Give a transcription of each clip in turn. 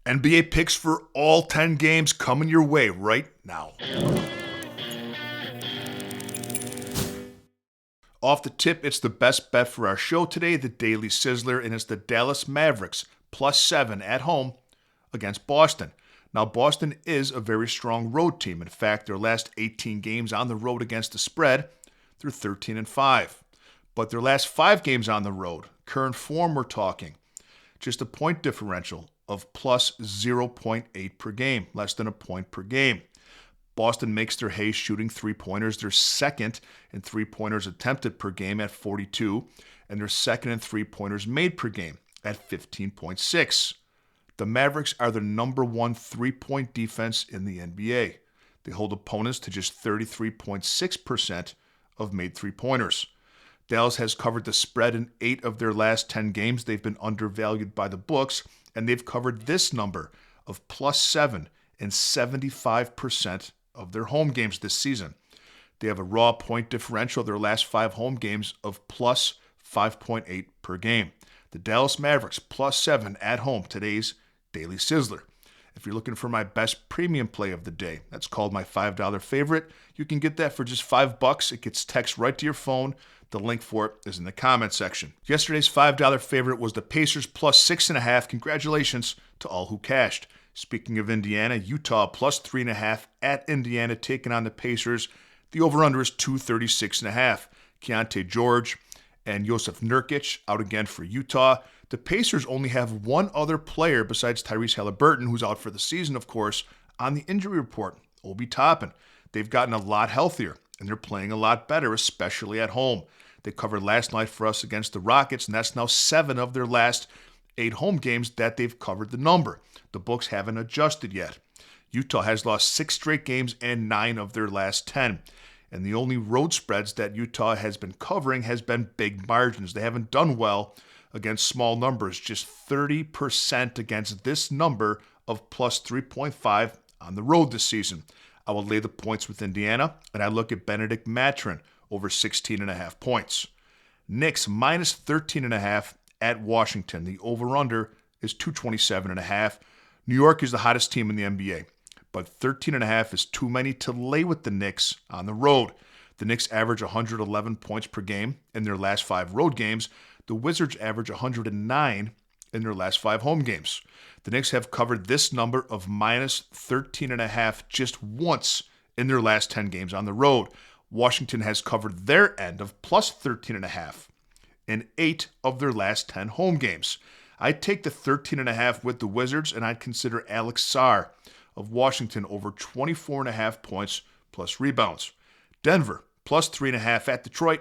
NBA picks for all 10 games coming your way right now. Off the tip, it's the best bet for our show today, the Daily Sizzler, and it's the Dallas Mavericks +7 at home against Boston. Now, Boston is a very strong road team. In fact, their last 18 games on the road against the spread, they're 13-5. But their last 5 games on the road, current form we're talking, just a point differential of plus 0.8 per game, less than a point per game. Boston makes their hay shooting three-pointers. They're second in three-pointers attempted per game at 42, and they're second in three-pointers made per game at 15.6. The Mavericks are the number one three-point defense in the NBA. They hold opponents to just 33.6% of made three-pointers. Dallas has covered the spread in 8 of their last 10 games. They've been undervalued by the books, and they've covered this number of +7 in 75% of their home games this season. They have a raw point differential of their last 5 home games of plus 5.8 per game. The Dallas Mavericks +7 at home, today's Daily Sizzler. If you're looking for my best premium play of the day, that's called my $5 favorite. You can get that for just $5. It gets text right to your phone. The link for it is in the comment section. Yesterday's $5 favorite was the Pacers +6.5. Congratulations to all who cashed. Speaking of Indiana, Utah +3.5 at Indiana taking on the Pacers. The over-under is 236.5. Keontae George and Jusuf Nurkic out again for Utah. The Pacers only have one other player besides Tyrese Haliburton, who's out for the season, of course, on the injury report, Obi Toppin. They've gotten a lot healthier, and they're playing a lot better, especially at home. They covered last night for us against the Rockets, and that's now 7 of their last 8 home games that they've covered the number. The books haven't adjusted yet. Utah has lost 6 straight games and 9 of their last 10. And the only road spreads that Utah has been covering has been big margins. They haven't done well against small numbers, just 30% against this number of +3.5 on the road this season. I will lay the points with Indiana, and I look at Benedict Mathurin over 16.5 points. Knicks -13.5 at Washington. The over-under is 227.5. New York is the hottest team in the NBA, but 13.5 is too many to lay with the Knicks on the road. The Knicks average 111 points per game in their last 5 road games. The Wizards average 109 in their last 5 home games. The Knicks have covered this number of -13.5 just once in their last 10 games on the road. Washington has covered their end of +13.5 in 8 of their last 10 home games. I'd take the 13.5 with the Wizards, and I'd consider Alex Sarr of Washington over 24.5 points plus rebounds. Denver +3.5 at Detroit.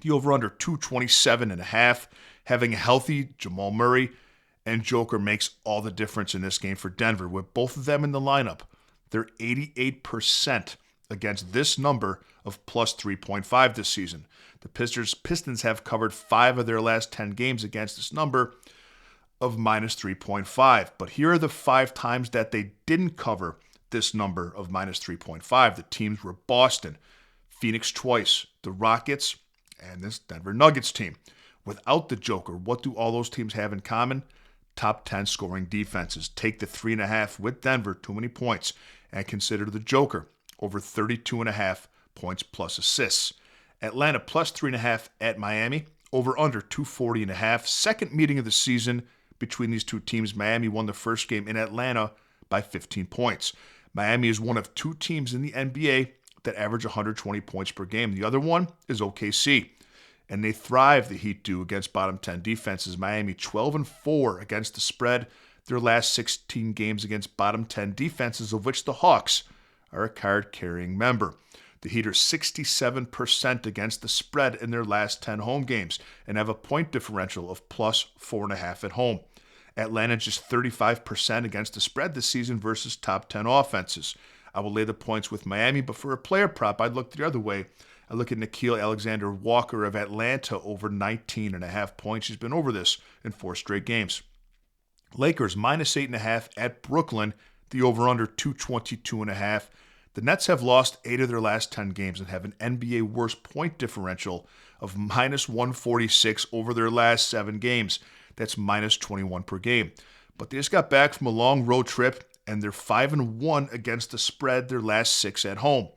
The over-under 227.5. Having a healthy Jamal Murray and Joker makes all the difference in this game for Denver. With both of them in the lineup, they're 88% against this number of +3.5 this season. The Pistons have covered 5 of their last 10 games against this number of -3.5. But here are the 5 times that they didn't cover this number of -3.5. The teams were Boston, Phoenix twice, the Rockets, and this Denver Nuggets team. Without the Joker, what do all those teams have in common? Top 10 scoring defenses. Take the 3.5 with Denver, too many points, and consider the Joker over 32.5 points plus assists. Atlanta +3.5 at Miami, over under 240.5. Second meeting of the season between these two teams. Miami won the first game in Atlanta by 15 points. Miami is one of 2 teams in the NBA that average 120 points per game. The other one is OKC, and they thrive, the Heat do, against bottom 10 defenses. Miami 12-4 against the spread. Their last 16 games against bottom 10 defenses, of which the Hawks are a card-carrying member. The Heat are 67% against the spread in their last 10 home games and have a point differential of +4.5 at home. Atlanta just 35% against the spread this season versus top 10 offenses. I will lay the points with Miami, but for a player prop, I'd look the other way. I look at Nickeil Alexander-Walker of Atlanta over 19.5 points. He's been over this in 4 straight games. Lakers -8.5 at Brooklyn. The over-under 222.5. The Nets have lost 8 of their last 10 games and have an NBA worst point differential of -146 over their last 7 games. That's -21 per game. But they just got back from a long road trip, and they're 5-1 against the spread their last 6 at home.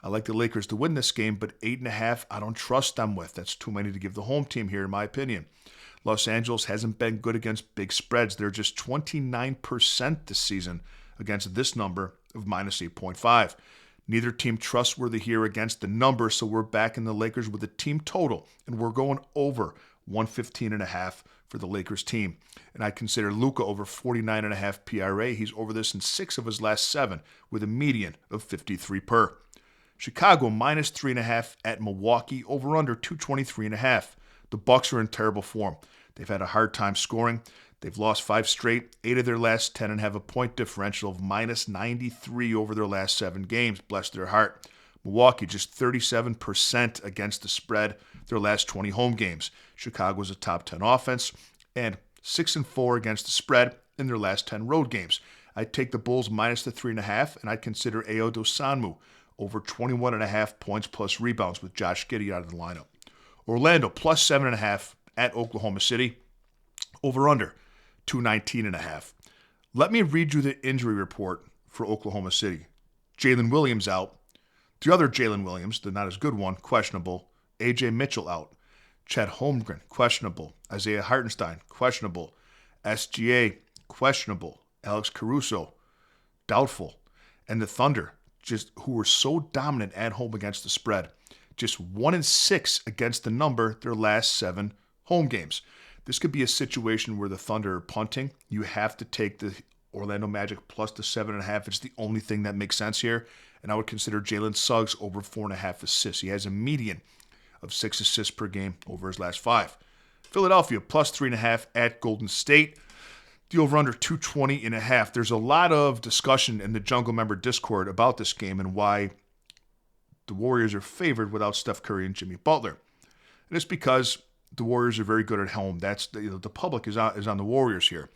I like the Lakers to win this game, but 8.5, I don't trust them with. That's too many to give the home team here, in my opinion. Los Angeles hasn't been good against big spreads. They're just 29% this season against this number of minus 8.5. Neither team trustworthy here against the number, so we're backing the Lakers with a team total, and we're going over 115.5 for the Lakers team. And I consider Luka over 49.5 PRA. He's over this in 6 of his last 7 with a median of 53 per. Chicago minus 3.5 at Milwaukee, over under 223.5. The Bucks are in terrible form. They've had a hard time scoring. They've lost 5 straight, 8 of their last 10, and have a point differential of minus 93 over their last 7 games. Bless their heart. Milwaukee just 37% against the spread their last 20 home games. Chicago's a top 10 offense and 6-4 against the spread in their last 10 road games. I'd take the Bulls minus the 3.5, and I'd consider Ayo Dosunmu over 21.5 points plus rebounds with Josh Giddey out of the lineup. Orlando plus 7.5 at Oklahoma City, over under 219.5. Let me read you the injury report for Oklahoma City. Jalen Williams out. The other Jalen Williams, the not as good one, questionable. A.J. Mitchell out. Chet Holmgren, questionable. Isaiah Hartenstein, questionable. SGA, questionable. Alex Caruso, doubtful. And the Thunder, just who were so dominant at home against the spread, just 1-6 against the number their last 7 home games. This could be a situation where the Thunder are punting. You have to take the Orlando Magic plus the 7.5. It's the only thing that makes sense here. And I would consider Jalen Suggs over 4.5 assists. He has a median of 6 assists per game over his last 5. Philadelphia plus 3.5 at Golden State. The over-under 220.5. There's a lot of discussion in the Jungle Member Discord about this game and why the Warriors are favored without Steph Curry and Jimmy Butler. And it's because the Warriors are very good at home. That's the public is on the Warriors here.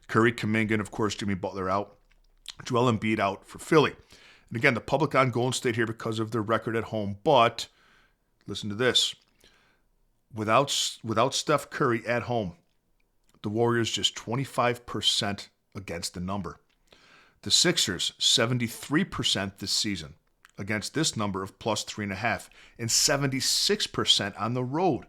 Curry, Kuminga, and of course Jimmy Butler out. Joel Embiid out for Philly. And again, the public on Golden State here because of their record at home. But listen to this: without Steph Curry at home, the Warriors just 25% against the number. The Sixers 73% this season against this number of plus 3.5, and 76% on the road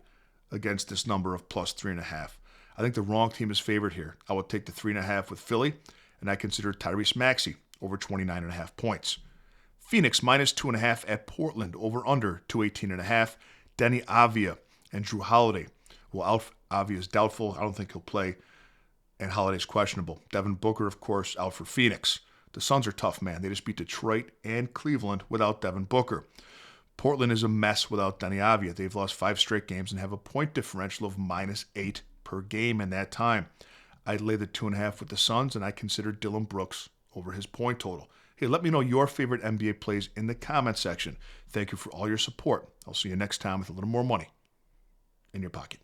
against this number of plus 3.5. I think the wrong team is favored here. I would take the 3.5 with Philly, and I consider Tyrese Maxey over 29.5 points. Phoenix minus 2.5 at Portland, over under 218.5. Denny Avia and Drew Holiday. Well, Avia is doubtful. I don't think he'll play, and Holiday's questionable. Devin Booker, of course, out for Phoenix. The Suns are tough, man. They just beat Detroit and Cleveland without Devin Booker. Portland is a mess without Denny Avia. They've lost 5 straight games and have a point differential of minus 8 per game in that time. I'd lay the 2.5 with the Suns, and I consider Dillon Brooks over his point total. Hey, let me know your favorite NBA plays in the comment section. Thank you for all your support. I'll see you next time with a little more money in your pocket.